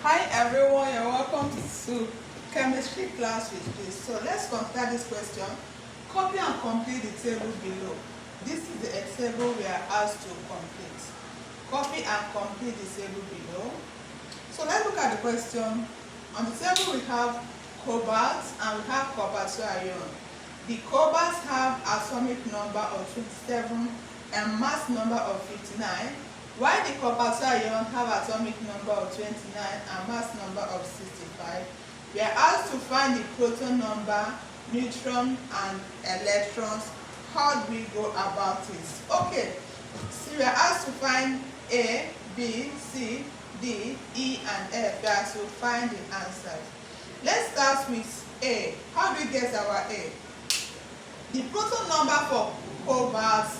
Hi everyone, you're welcome to chemistry class with this. So let's consider this question. Copy and complete the table below. This is the table we are asked to complete. Copy and complete the table below. So let's look at the question. On the table we have cobalt and we have copper ion. The cobalts have atomic number of 27 and mass number of 59. While the copper ion have atomic number of 29 and mass number of 65, we are asked to find the proton number, neutron and electrons. How do we go about it? Okay, so we are asked to find A, B, C, D, E and F. We are asked to find the answers. Let's start with A. How do we get our A? The proton number for cobalt,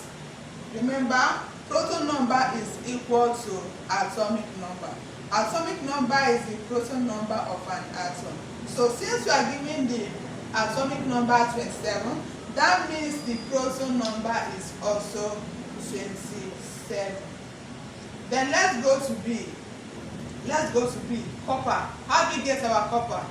remember, proton number is equal to atomic number. Atomic number is the proton number of an atom. So since we are given the atomic number 27, that means the proton number is also 27. Then let's go to B. Let's go to B. Copper. How do we get our copper?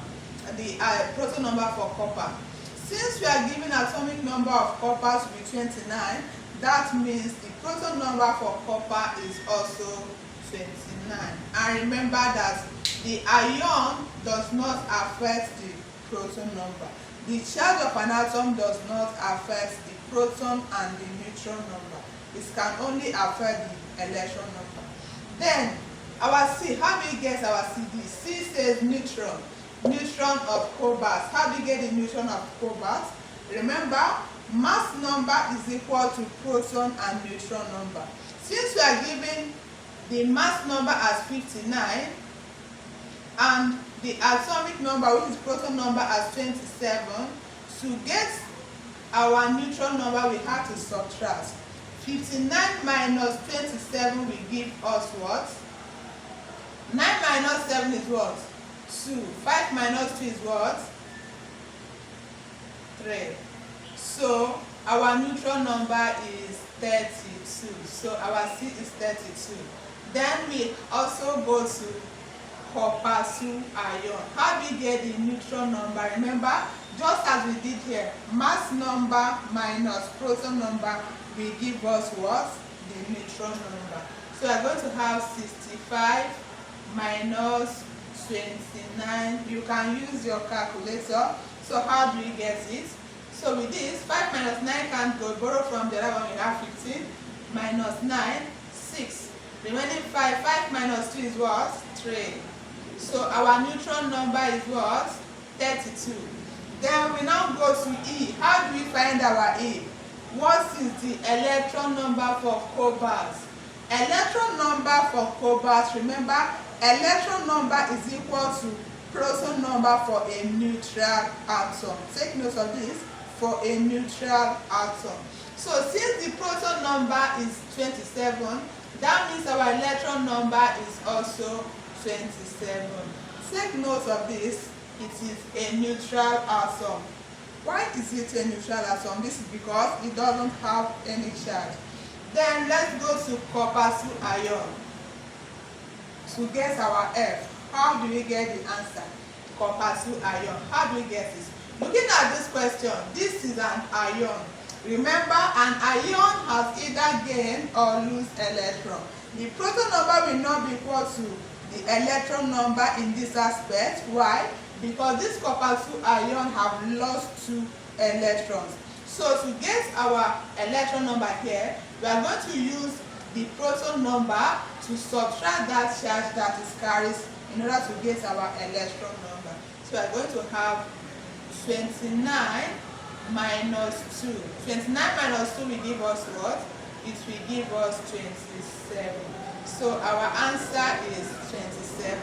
The proton number for copper. Since we are given atomic number of copper to be 29, that means the proton number for copper is also 29. And remember that the ion does not affect the proton number. The charge of an atom does not affect the proton and the neutron number. It can only affect the electron number. Then our C, how do we get our CD? C says neutron. Neutron of cobalt. How do we get the neutron of cobalt? Remember, mass number is equal to proton and neutron number. Since we are given the mass number as 59 and the atomic number, which is proton number, as 27, to get our neutron number we have to subtract. 59 minus 27 will give us what? 9 minus 7 is what? 2. 5 minus 2 is what? 3. So our neutron number is 32. So our C is 32. Then we also go to copper ion. How do we get the neutron number? Remember, just as we did here, mass number minus proton number will give us what? The neutron number. So we are going to have 65 minus 29. You can use your calculator. So how do we get it? So with this, 5 minus 9 can't go. Borrow from the other one, we have 15. Minus 9, 6. Remaining 5. 5 minus 2 is what? 3. So our neutron number is what? 32. Then we now go to E. How do we find our E? What is the electron number for cobalt? Electron number for cobalt, remember, electron number is equal to proton number for a neutral atom. Take note of this, for a neutral atom. So since the proton number is 27, that means our electron number is also 27. Take note of this, it is a neutral atom. Why is it a neutral atom? This is because it doesn't have any charge. Then let's go to copper ion to get our F. How do we get the answer? Copper ion. How do we get this? Looking at this question, this is an ion. Remember, an ion has either gain or lose electron. The proton number will not be equal to the electron number in this aspect. Why? Because this copper ion have lost 2 electrons. So to get our electron number here, we are going to use the proton number to subtract that charge that is carried in order to get our electron number. So we are going to have 29 minus 2. 29 minus 2 will give us what? It will give us 27. So our answer is 27.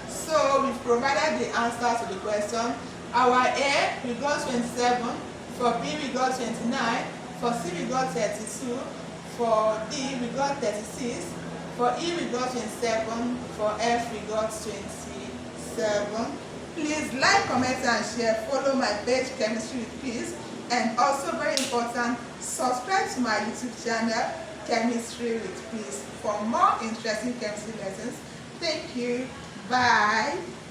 So we've provided the answer to the question. Our A, we got 27. For B, we got 29. For C, we got 32. For D, we got 36. For E, we got 27. For F, we got 27. Please like, comment and share. Follow my page, Chemistry with Peace. And also very important, subscribe to my YouTube channel, Chemistry with Peace, for more interesting chemistry lessons. Thank you. Bye.